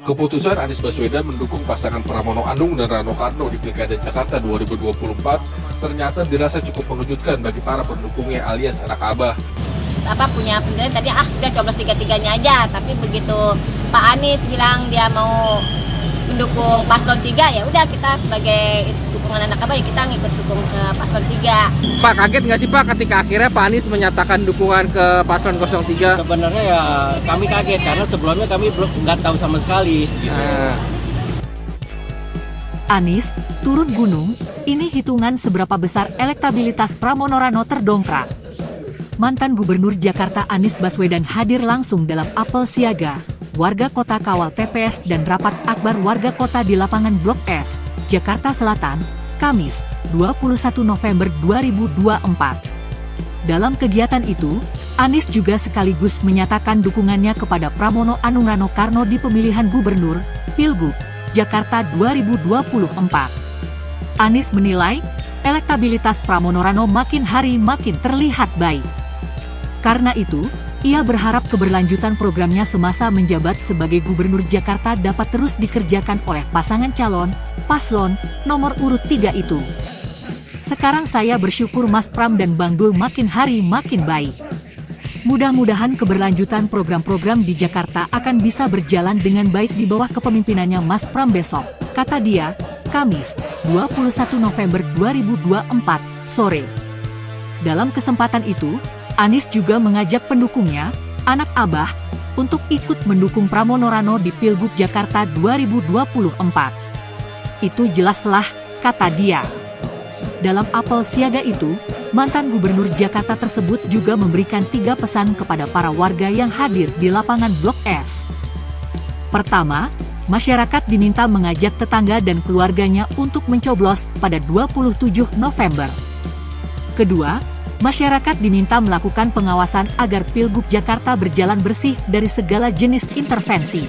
Keputusan Anies Baswedan mendukung pasangan Pramono Anung dan Rano Karno di Pilkada Jakarta 2024 ternyata dirasa cukup mengejutkan bagi para pendukungnya alias anak abah. Punya penilaian tadi udah coblos tiga-tiganya aja, tapi begitu Pak Anies bilang dia mau mendukung paslon 3, ya udah kita sebagai dukungan anak abah ya kita ngikut dukung ke paslon 3. Pak, kaget nggak sih Pak ketika akhirnya Pak Anies menyatakan dukungan ke paslon 03? Sebenarnya ya kami kaget karena sebelumnya kami belum nggak tahu sama sekali. Anies turun gunung, ini hitungan seberapa besar elektabilitas Pramono Rano terdongkrak. Mantan Gubernur Jakarta Anies Baswedan hadir langsung dalam apel siaga warga kota kawal TPS dan rapat akbar warga kota di lapangan Blok S, Jakarta Selatan, Kamis, 21 November 2024. Dalam kegiatan itu, Anies juga sekaligus menyatakan dukungannya kepada Pramono Anung Rano Karno di pemilihan gubernur, Pilgub, Jakarta 2024. Anies menilai, elektabilitas Pramono Rano makin hari makin terlihat baik. Karena itu, ia berharap keberlanjutan programnya semasa menjabat sebagai Gubernur Jakarta dapat terus dikerjakan oleh pasangan calon, paslon, nomor urut 3 itu. Sekarang saya bersyukur Mas Pram dan Bang Dul makin hari makin baik. Mudah-mudahan keberlanjutan program-program di Jakarta akan bisa berjalan dengan baik di bawah kepemimpinannya Mas Pram besok, kata dia, Kamis, 21 November 2024, sore. Dalam kesempatan itu, Anies juga mengajak pendukungnya, anak abah, untuk ikut mendukung Pramono Rano di Pilgub Jakarta 2024. Itu jelaslah, kata dia. Dalam apel siaga itu, mantan Gubernur Jakarta tersebut juga memberikan 3 pesan kepada para warga yang hadir di lapangan Blok S. Pertama, masyarakat diminta mengajak tetangga dan keluarganya untuk mencoblos pada 27 November. Kedua, masyarakat diminta melakukan pengawasan agar Pilgub Jakarta berjalan bersih dari segala jenis intervensi.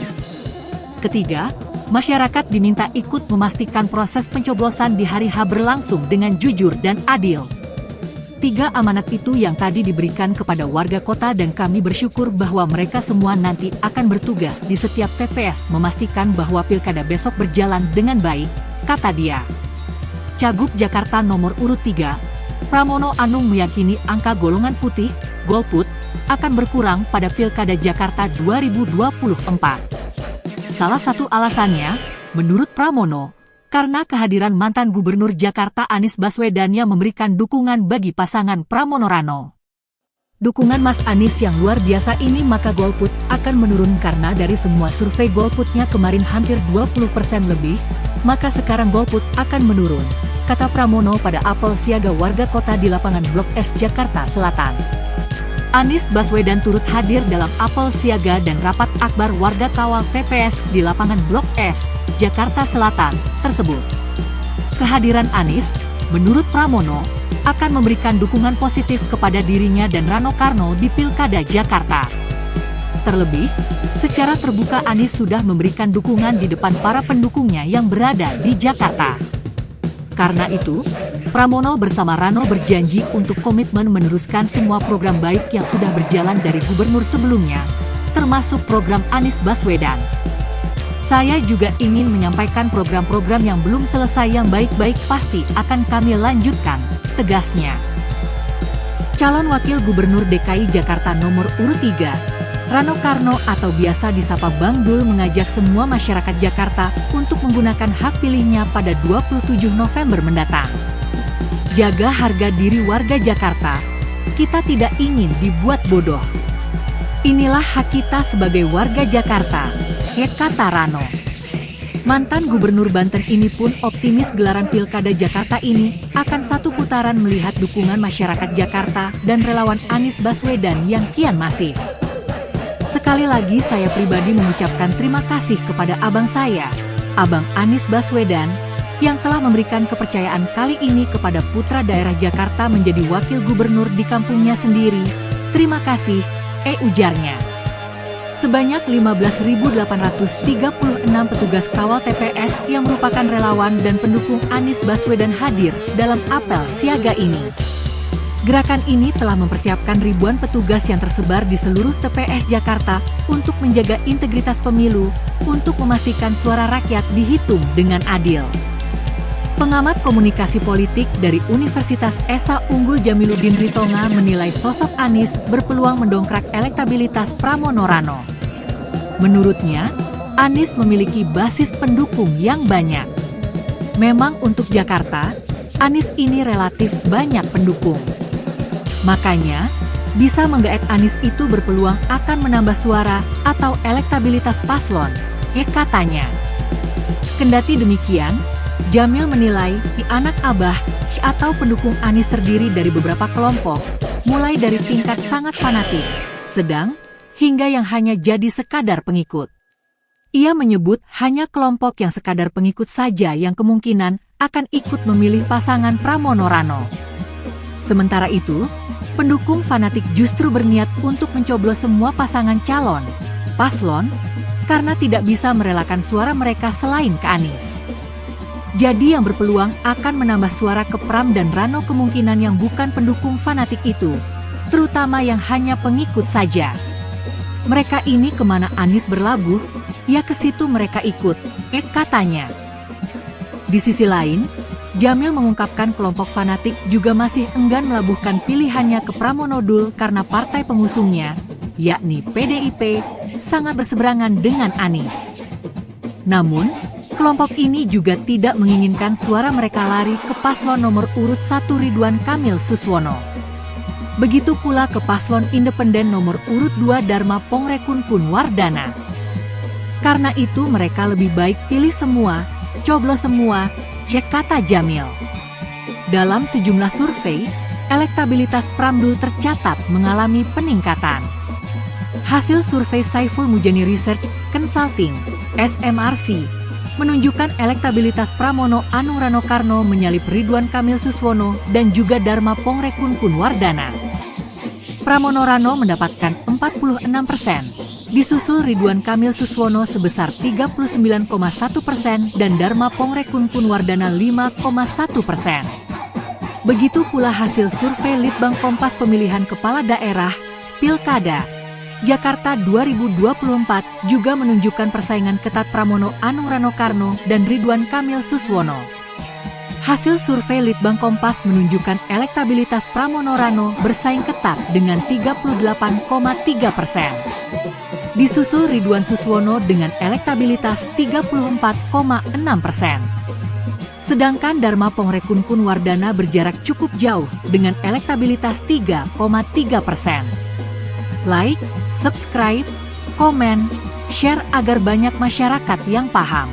Ketiga, masyarakat diminta ikut memastikan proses pencoblosan di hari H berlangsung dengan jujur dan adil. 3 amanat itu yang tadi diberikan kepada warga kota dan kami bersyukur bahwa mereka semua nanti akan bertugas di setiap TPS memastikan bahwa pilkada besok berjalan dengan baik, kata dia. Cagup Jakarta nomor urut 3, Pramono Anung meyakini angka golongan putih, golput, akan berkurang pada Pilkada Jakarta 2024. Salah satu alasannya, menurut Pramono, karena kehadiran mantan Gubernur Jakarta Anies Baswedan yang memberikan dukungan bagi pasangan Pramono Rano. Dukungan Mas Anies yang luar biasa ini maka golput akan menurun karena dari semua survei golputnya kemarin hampir 20% lebih, maka sekarang golput akan menurun, kata Pramono pada apel siaga warga kota di lapangan Blok S Jakarta Selatan. Anies Baswedan turut hadir dalam apel siaga dan rapat akbar warga kawal TPS di lapangan Blok S, Jakarta Selatan, tersebut. Kehadiran Anies, menurut Pramono, akan memberikan dukungan positif kepada dirinya dan Rano Karno di Pilkada Jakarta. Terlebih, secara terbuka Anies sudah memberikan dukungan di depan para pendukungnya yang berada di Jakarta. Karena itu, Pramono bersama Rano berjanji untuk komitmen meneruskan semua program baik yang sudah berjalan dari gubernur sebelumnya, termasuk program Anies Baswedan. Saya juga ingin menyampaikan program-program yang belum selesai yang baik-baik pasti akan kami lanjutkan, tegasnya. Calon Wakil Gubernur DKI Jakarta nomor urut 3, Rano Karno atau biasa disapa Bang Dul mengajak semua masyarakat Jakarta untuk menggunakan hak pilihnya pada 27 November mendatang. Jaga harga diri warga Jakarta, kita tidak ingin dibuat bodoh. Inilah hak kita sebagai warga Jakarta, kata Rano. Mantan Gubernur Banten ini pun optimis gelaran Pilkada Jakarta ini akan satu putaran melihat dukungan masyarakat Jakarta dan relawan Anies Baswedan yang kian masif. Sekali lagi saya pribadi mengucapkan terima kasih kepada abang saya, Abang Anies Baswedan, yang telah memberikan kepercayaan kali ini kepada putra daerah Jakarta menjadi wakil gubernur di kampungnya sendiri. Terima kasih, ujarnya. Sebanyak 15.836 petugas kawal TPS yang merupakan relawan dan pendukung Anies Baswedan hadir dalam apel siaga ini. Gerakan ini telah mempersiapkan ribuan petugas yang tersebar di seluruh TPS Jakarta untuk menjaga integritas pemilu, untuk memastikan suara rakyat dihitung dengan adil. Pengamat komunikasi politik dari Universitas Esa Unggul Jamiluddin Ritonga menilai sosok Anies berpeluang mendongkrak elektabilitas Pramono Rano. Menurutnya, Anies memiliki basis pendukung yang banyak. Memang untuk Jakarta, Anies ini relatif banyak pendukung. Makanya, bisa menggaet Anies itu berpeluang akan menambah suara atau elektabilitas paslon, katanya. Kendati demikian, Jamil menilai anak Abah atau pendukung Anies terdiri dari beberapa kelompok, mulai dari tingkat sangat fanatik, sedang, hingga yang hanya jadi sekadar pengikut. Ia menyebut hanya kelompok yang sekadar pengikut saja yang kemungkinan akan ikut memilih pasangan Pramono Rano. Sementara itu, pendukung fanatik justru berniat untuk mencoblos semua pasangan calon, paslon, karena tidak bisa merelakan suara mereka selain ke Anies. Jadi yang berpeluang akan menambah suara ke Pram dan Rano kemungkinan yang bukan pendukung fanatik itu, terutama yang hanya pengikut saja. Mereka ini kemana Anies berlabuh, ya ke situ mereka ikut, katanya. Di sisi lain, Jamil mengungkapkan kelompok fanatik juga masih enggan melabuhkan pilihannya ke Pramono Dul karena partai pengusungnya, yakni PDIP, sangat berseberangan dengan Anies. Namun, kelompok ini juga tidak menginginkan suara mereka lari ke paslon nomor urut 1 Ridwan Kamil Suswono. Begitu pula ke paslon independen nomor urut 2 Dharma Pongrekunpun Wardana. Karena itu mereka lebih baik pilih semua, coblos semua, kata Jamil. Dalam sejumlah survei, elektabilitas Pramdul tercatat mengalami peningkatan. Hasil survei Saiful Mujani Research Consulting, SMRC, menunjukkan elektabilitas Pramono Anung Rano Karno menyalip Ridwan Kamil Suswono dan juga Dharma Pongrekunpun Wardana. Pramono Rano mendapatkan 46%. Disusul Ridwan Kamil Suswono sebesar 39,1% dan Dharma Pongrekunpun Wardana 5,1%. Begitu pula hasil survei Litbang Kompas pemilihan kepala daerah, Pilkada, Jakarta 2024 juga menunjukkan persaingan ketat Pramono Anung Rano Karno dan Ridwan Kamil Suswono. Hasil survei Litbang Kompas menunjukkan elektabilitas Pramono Rano bersaing ketat dengan 38,3%. Disusul Ridwan Suswono dengan elektabilitas 34,6%. Sedangkan Dharma Pongrekunpun Wardana berjarak cukup jauh dengan elektabilitas 3,3%. Like, subscribe, komen, share agar banyak masyarakat yang paham.